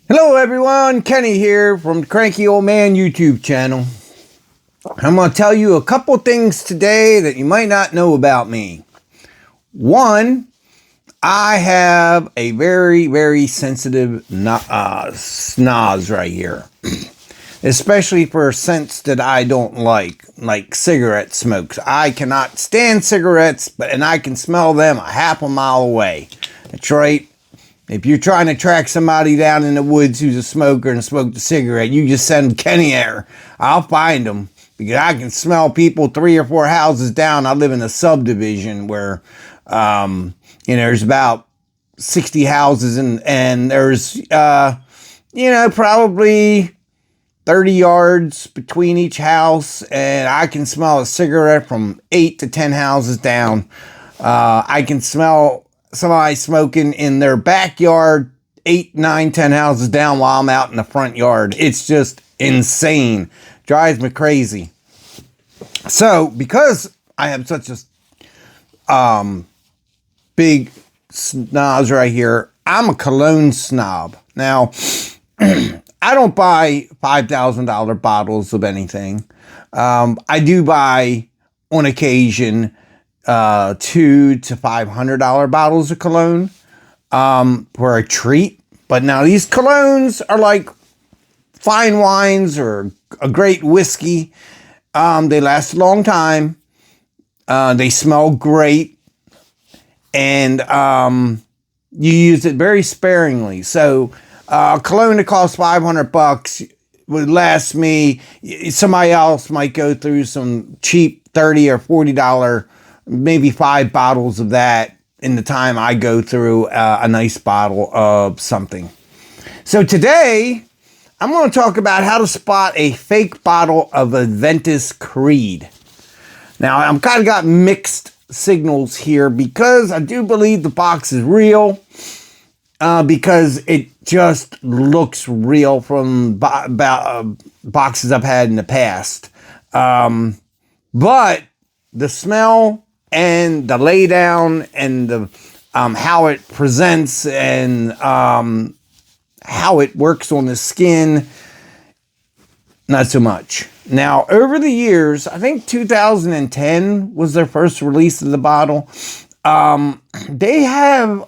Hello everyone, Kenny here from the Cranky Old Man YouTube channel. I'm going to tell you a couple things today that you might not know about me. One, I have a very sensitive snaz right here. Especially for scents that I don't like cigarette smokes. I cannot stand cigarettes, and I can smell them a half a mile away. That's right. If you're trying to track somebody down in the woods who's a smoker and smoked a cigarette, you just send Kenny there. I'll find them because I can smell people 3 or 4 houses down. I live in a subdivision where, there's about 60 houses and there's, probably 30 yards between each house, and I can smell a cigarette from 8 to 10 houses down. I can smell somebody smoking in their backyard 8, 9, 10 houses down while I'm out in the front yard. It's just insane. Drives me crazy. So, because I have such a big snob right here, I'm a cologne snob. Now, I don't buy $5,000 bottles of anything. I do buy, on occasion, $200 to $500 bottles of cologne for a treat. But now these colognes are like fine wines or a great whiskey. They last a long time. They smell great. And you use it very sparingly. So cologne that costs $500 would last me. Somebody else might go through some cheap $30 or $40, maybe 5 bottles of that in the time I go through a nice bottle of something. So today, I'm going to talk about how to spot a fake bottle of Aventus Creed. Now, I'm kind of got mixed signals here because I do believe the box is real. Because it just looks real from boxes I've had in the past. But the smell and the lay down and the how it presents and how it works on the skin, not so much. Now, over the years, I think 2010 was their first release of the bottle. They have,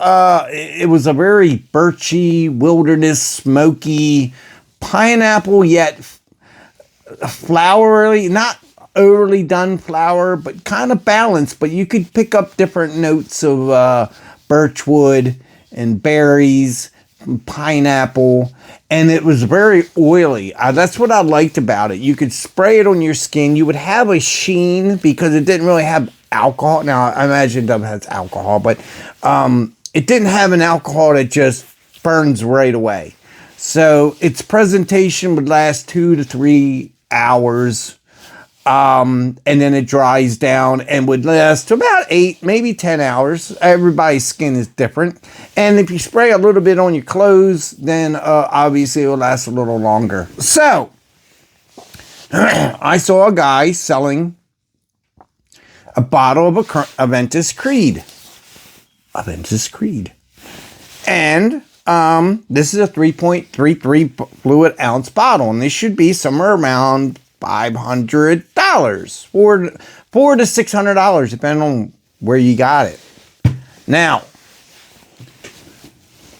it was a very birchy, wilderness, smoky, pineapple, yet flowery, not overly done flower, but kind of balanced. But you could pick up different notes of birchwood and berries, pineapple, and it was very oily. That's what I liked about it. You could spray it on your skin. You would have a sheen because it didn't really have alcohol. Now, I imagine it has alcohol, but it didn't have an alcohol that just burns right away. So its presentation would last 2 to 3 hours. And then it dries down and would last to about 8, maybe 10 hours. Everybody's skin is different. And if you spray a little bit on your clothes, then obviously it will last a little longer. So, I saw a guy selling a bottle of Aventus Creed. Aventus Creed. And this is a 3.33 fluid ounce bottle. And this should be somewhere around $500, $400 to $600, depending on where you got it. Now,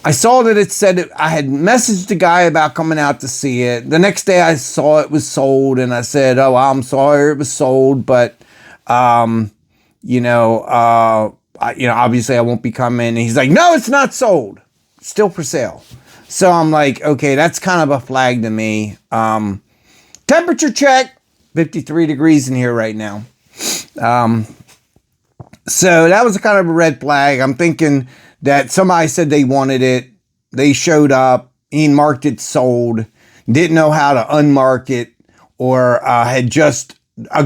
I saw that it said I had messaged the guy about coming out to see it. The next day I saw it was sold, and I said, "Oh, I'm sorry it was sold, but obviously I won't be coming." And he's like, "No, it's not sold. It's still for sale." So I'm like, okay, that's kind of a flag to me. Temperature check, 53 degrees in here right now. So that was kind of a red flag. I'm thinking that somebody said they wanted it. They showed up. He marked it sold. Didn't know how to unmark it, or a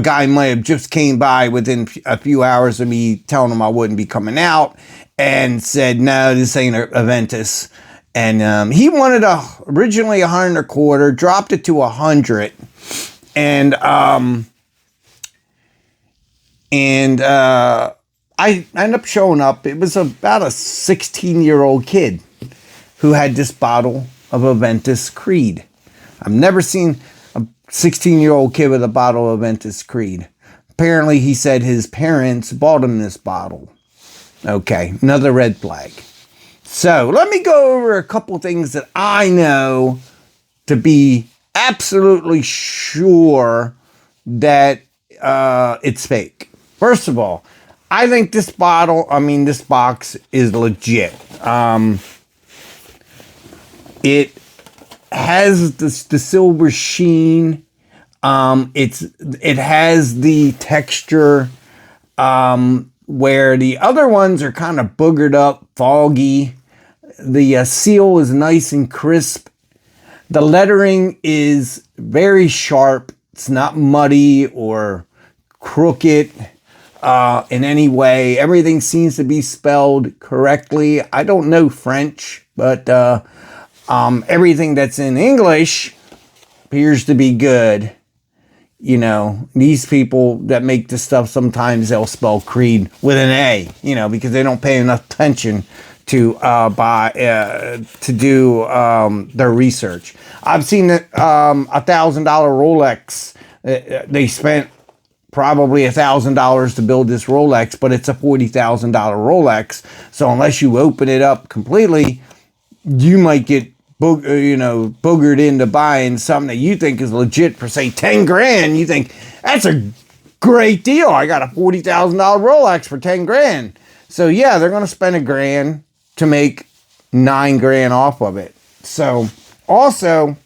guy might have just came by within a few hours of me telling him I wouldn't be coming out and said, "No, this ain't Aventus." And he wanted originally $125, dropped it to $100. And I ended up showing up. It was about a 16-year-old kid who had this bottle of Aventus Creed. I've never seen a 16-year-old kid with a bottle of Aventus Creed. Apparently, he said his parents bought him this bottle. Okay, another red flag. So, let me go over a couple things that I know to be absolutely sure that it's fake. First of all, I think this box is legit. It has the silver sheen. It has the texture where the other ones are kind of boogered up, foggy. The seal is nice and crisp. The lettering is very sharp. It's not muddy or crooked in any way. Everything seems to be spelled correctly. I don't know French, but everything that's in English appears to be good. You know, these people that make this stuff, sometimes they'll spell Creed with an A, you know, because they don't pay enough attention to do their research. I've seen that $1,000 Rolex. They spent probably $1,000 to build this Rolex, but it's a $40,000 Rolex. So unless you open it up completely, you might get boogered into buying something that you think is legit for, say, 10 grand. You think that's a great deal. I got a $40,000 Rolex for 10 grand. So yeah, they're going to spend $1,000 to make $9,000 off of it. So also,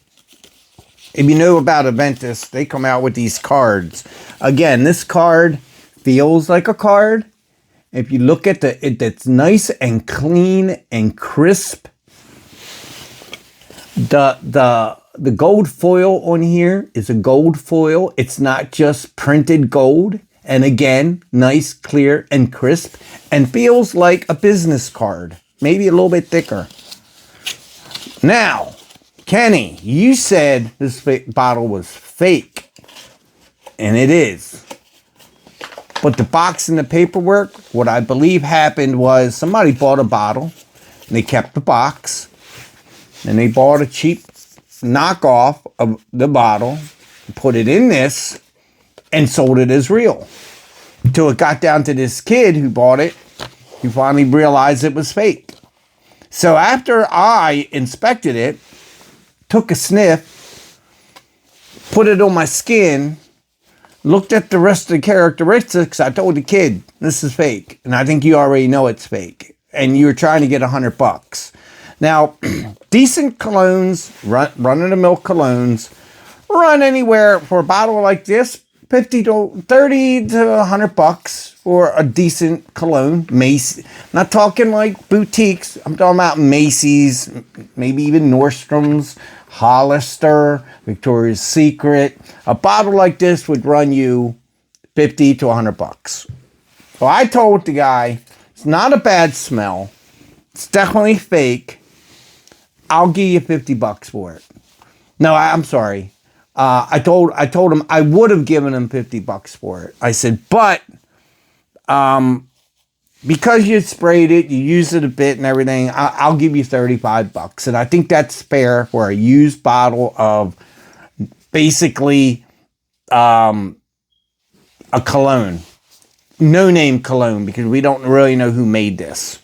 if you know about Aventus, they come out with these cards. Again, this card feels like a card. If you look at it's nice and clean and crisp. The gold foil on here is a gold foil. It's not just printed gold. And again, nice, clear, and crisp, and feels like a business card. Maybe a little bit thicker. Now, Kenny, you said this bottle was fake. And it is. But the box and the paperwork, what I believe happened was somebody bought a bottle, and they kept the box, and they bought a cheap knockoff of the bottle, put it in this, and sold it as real. Until it got down to this kid who bought it, who finally realized it was fake. So after I inspected it, took a sniff, put it on my skin, looked at the rest of the characteristics, I told the kid, this is fake. And I think you already know it's fake. And you were trying to get $100. Now, decent colognes, run-of-the-mill colognes, run anywhere for a bottle like this, $30 to $100 for a decent cologne. Macy's, not talking like boutiques. I'm talking about Macy's, maybe even Nordstrom's, Hollister, Victoria's Secret. A bottle like this would run you $50 to $100. So I told the guy, it's not a bad smell. It's definitely fake. I'll give you $50 for it. No, I'm sorry. I told him I would have given him $50 for it. I said, but because you sprayed it, you used it a bit and everything, I'll give you $35. And I think that's fair for a used bottle of basically a cologne. No-name cologne, because we don't really know who made this.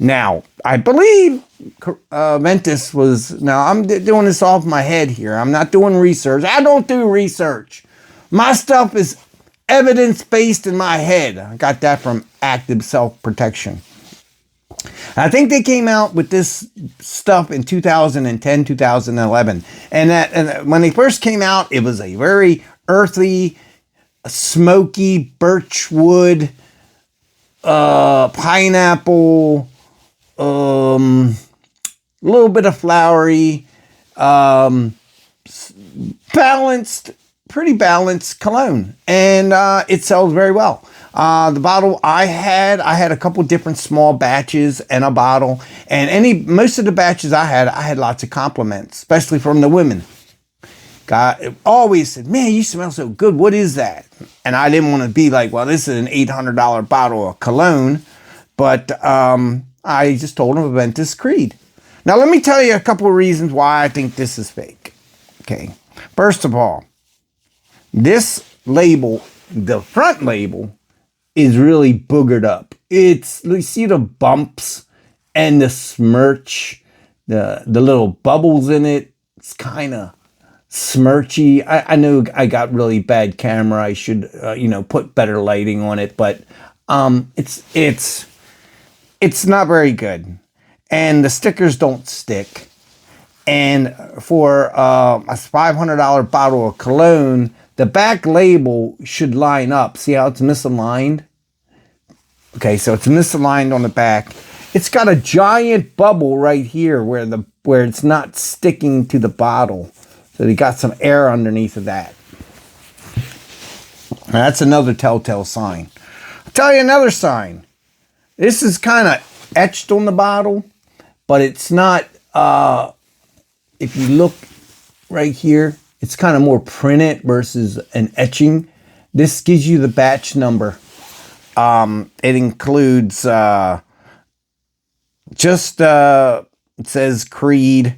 Now, I believe Aventus was... Now, I'm doing this off my head here. I'm not doing research. I don't do research. My stuff is evidence-based in my head. I got that from Active Self-Protection. I think they came out with this stuff in 2010, 2011. And when they first came out, it was a very earthy, smoky, birchwood, pineapple... a little bit of flowery, balanced, pretty balanced cologne. And it sells very well. The bottle I had a couple different small batches and a bottle. And most of the batches I had lots of compliments, especially from the women. God always said, man, you smell so good. What is that? And I didn't want to be like, well, this is an $800 bottle of cologne. But I just told him Aventus Creed. Now, let me tell you a couple of reasons why I think this is fake. Okay. First of all, this label, the front label, is really boogered up. You see the bumps and the smirch, the little bubbles in it. It's kind of smirchy. I know I got really bad camera. I should, put better lighting on it, but it's not very good. And the stickers don't stick. And for a $500 bottle of cologne, the back label should line up. See how it's misaligned? Okay, so it's misaligned on the back. It's got a giant bubble right here where it's not sticking to the bottle. So they got some air underneath of that. Now, that's another telltale sign. I'll tell you another sign. This is kind of etched on the bottle, but it's not, if you look right here, it's kind of more printed versus an etching. This gives you the batch number. It includes it says Creed,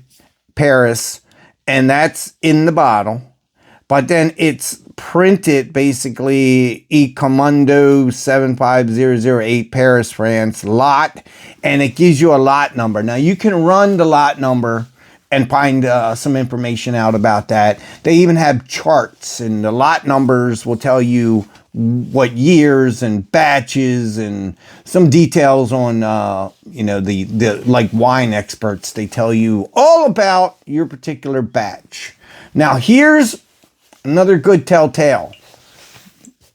Paris, and that's in the bottle. But then it's printed basically Ecomundo 75008 Paris, France, lot, and it gives you a lot number. Now you can run the lot number and find some information out about that. They even have charts, and the lot numbers will tell you what years and batches and some details on, the like wine experts. They tell you all about your particular batch. Now, here's another good telltale.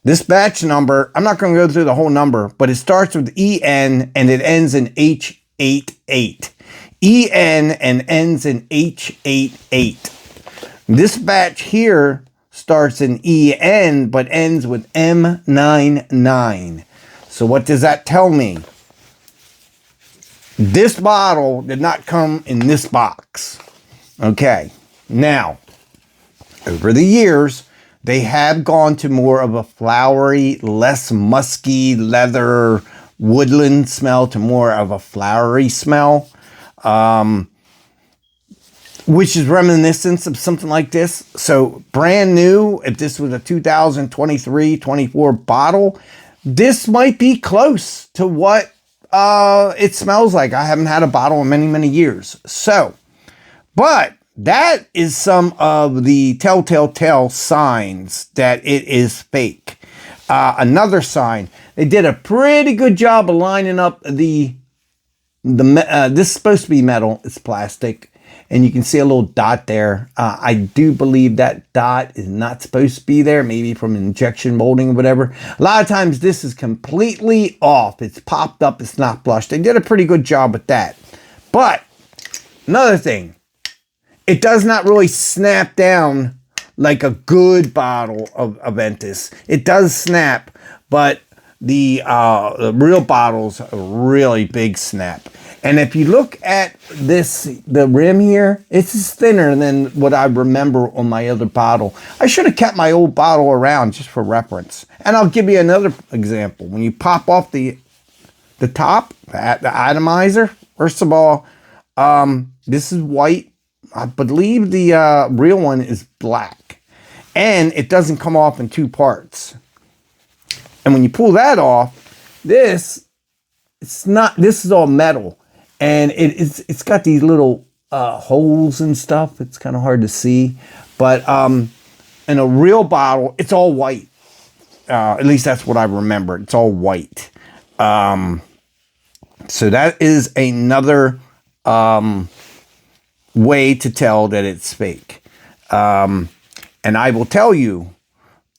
This batch number, I'm not going to go through the whole number, but it starts with EN and it ends in H88. EN and ends in H88. This batch here starts in EN but ends with M99. So what does that tell me? This bottle did not come in this box. Okay. Now, over the years, they have gone to more of a flowery, less musky, leather, woodland smell to more of a flowery smell. Which is reminiscent of something like this. So brand new, if this was a 2023-24 bottle, this might be close to what it smells like. I haven't had a bottle in many, many years. So, but that is some of the telltale signs that it is fake. Another sign, they did a pretty good job of lining up this is supposed to be metal, it's plastic. And you can see a little dot there. I do believe that dot is not supposed to be there, maybe from injection molding or whatever. A lot of times this is completely off. It's popped up, it's not flushed. They did a pretty good job with that. But another thing, it does not really snap down like a good bottle of Aventus. It does snap, but the real bottles are really big snap. And if you look at the rim here, it's thinner than what I remember on my other bottle. I should have kept my old bottle around just for reference. And I'll give you another example. When you pop off the top, the atomizer, first of all, this is white. I believe the real one is black. And it doesn't come off in two parts. And when you pull that off, this is all metal. And it's got these little holes and stuff. It's kind of hard to see. But in a real bottle, it's all white. At least that's what I remember. It's all white. So that is another way to tell that it's fake. And I will tell you,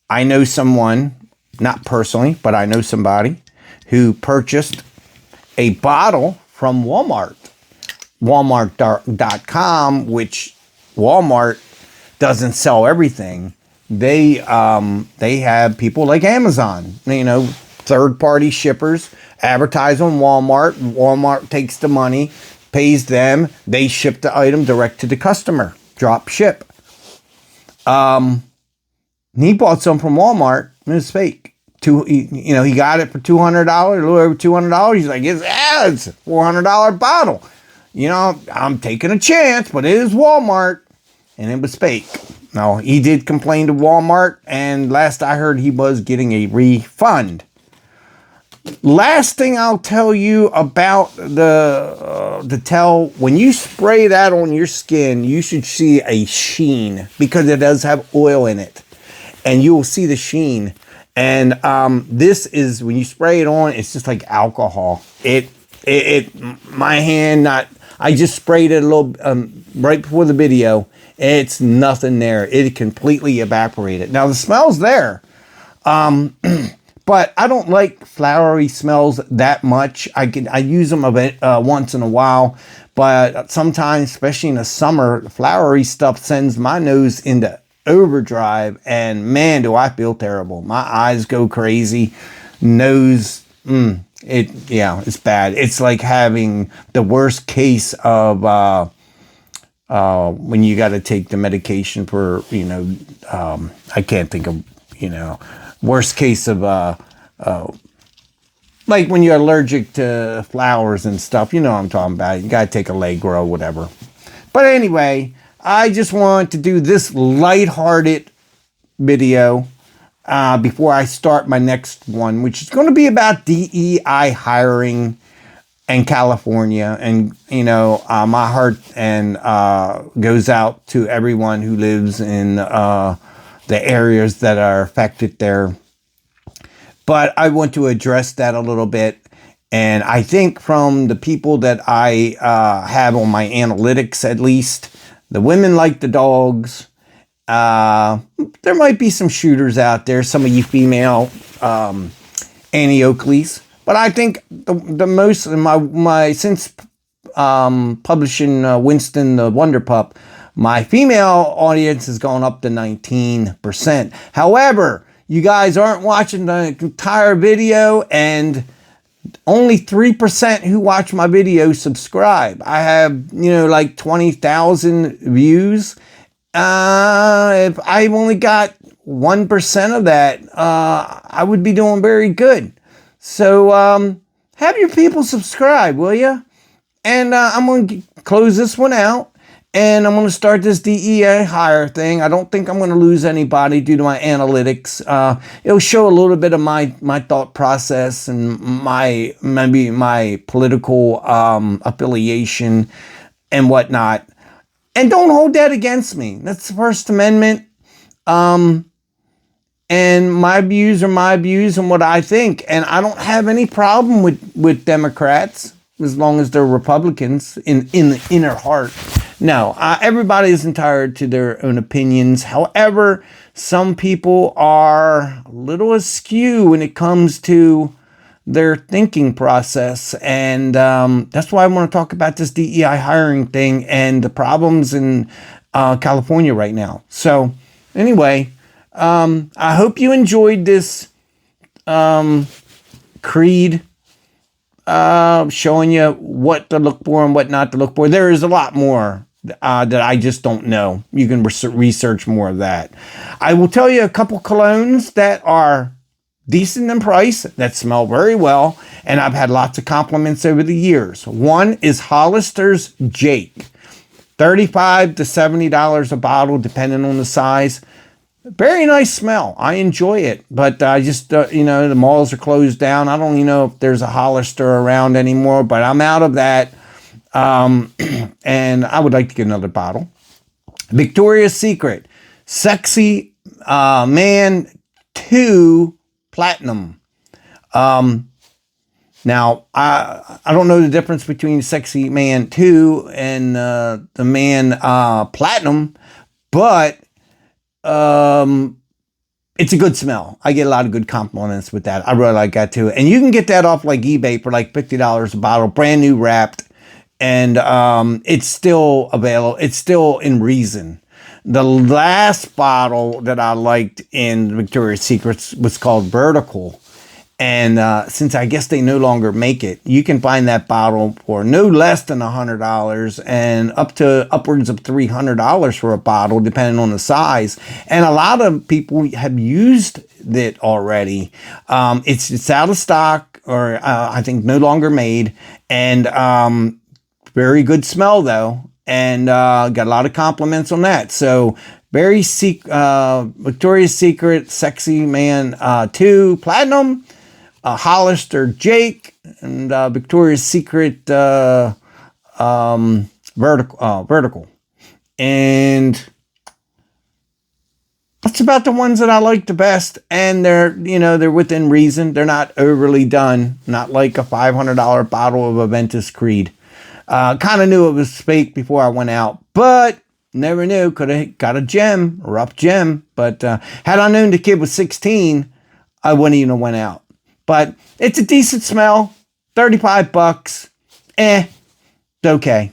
I know someone, not personally, but I know somebody who purchased a bottle from Walmart, Walmart.com, which Walmart doesn't sell everything. They have people like Amazon, third-party shippers advertise on Walmart. Walmart takes the money, pays them. They ship the item direct to the customer, drop ship. He bought some from Walmart, and it's fake. He got it for $200, a little over $200. He's like, it's a $400 bottle. you know, I'm taking a chance, but it is Walmart, and it was fake. Now, he did complain to Walmart, and last I heard, he was getting a refund. Last thing I'll tell you about the towel, when you spray that on your skin, you should see a sheen because it does have oil in it, and you will see the sheen. And this is, when you spray it on, it's just like alcohol. My hand, I just sprayed it a little right before the video. It's nothing there. It completely evaporated. Now the smell's there. But I don't like flowery smells that much. I use them a bit once in a while, but sometimes, especially in the summer, the flowery stuff sends my nose into overdrive, and man, do I feel terrible. My eyes go crazy, nose, it's bad. It's like having the worst case of when you got to take the medication for, I can't think of, worst case of like when you're allergic to flowers and stuff. You know what I'm talking about. You got to take Allegro, whatever. But anyway, I just want to do this lighthearted video before I start my next one, which is going to be about DEI hiring in California. And, my heart and goes out to everyone who lives in the areas that are affected there. But I want to address that a little bit. And I think from the people that I have on my analytics, at least, the women like the dogs. There might be some shooters out there, some of you female Annie Oakleys. But I think the most, since publishing Winston the Wonder Pup, my female audience has gone up to 19%. However, you guys aren't watching the entire video, and only 3% who watch my video subscribe. I have, like 20,000 views. If I only got 1% of that, I would be doing very good. So have your people subscribe, will you? And I'm going to close this one out. And I'm going to start this DEI hire thing. I don't think I'm going to lose anybody due to my analytics. It'll show a little bit of my thought process and maybe my political affiliation and whatnot. And don't hold that against me. That's the First Amendment. And my views are my views and what I think. And I don't have any problem with Democrats as long as they're Republicans in the inner heart. No, everybody is entitled to their own opinions. However, some people are a little askew when it comes to their thinking process. And that's why I want to talk about this DEI hiring thing and the problems in California right now. So anyway, I hope you enjoyed this creed showing you what to look for and what not to look for. There is a lot more that I just don't know. You can research more of that. I will tell you a couple colognes that are decent in price, that smell very well, and I've had lots of compliments over the years. One is Hollister's Jake. $35 to $70 a bottle, depending on the size. Very nice smell. I enjoy it, but I just, the malls are closed down. I don't even know if there's a Hollister around anymore, but I'm out of that. And I would like to get another bottle. Victoria's Secret Sexy Man 2 Platinum. Now, I don't know the difference between Sexy Man 2 and the Man Platinum, but it's a good smell. I get a lot of good compliments with that. I really like that too. And you can get that off like eBay for like $50 a bottle, brand new wrapped. And it's still available. It's still in reason. The last bottle that I liked in Victoria's Secret was called Vertical. And since I guess they no longer make it, you can find that bottle for no less than $100 and up to upwards of $300 for a bottle, depending on the size. And a lot of people have used it already. It's out of stock, or I think no longer made. And Very good smell though, and got a lot of compliments on that. So Victoria's Secret Sexy Man 2 Platinum, Hollister Jake, and Victoria's Secret Vertical. And that's about the ones that I like the best. And they're within reason. They're not overly done. Not like a $500 bottle of Aventus Creed. Kind of knew it was fake before I went out, but never knew. Could have got a rough gem. But had I known the kid was 16, I wouldn't even have went out. But it's a decent smell. $35. It's okay.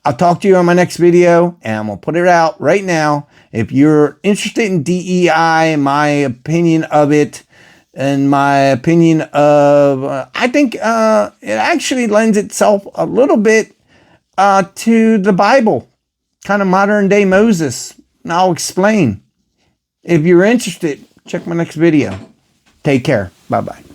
I'll talk to you on my next video, and I'm going to put it out right now. If you're interested in DEI and my opinion of it, and my opinion of, I think it actually lends itself a little bit to the Bible, kind of modern day Moses. And I'll explain. If you're interested, check my next video. Take care. Bye-bye.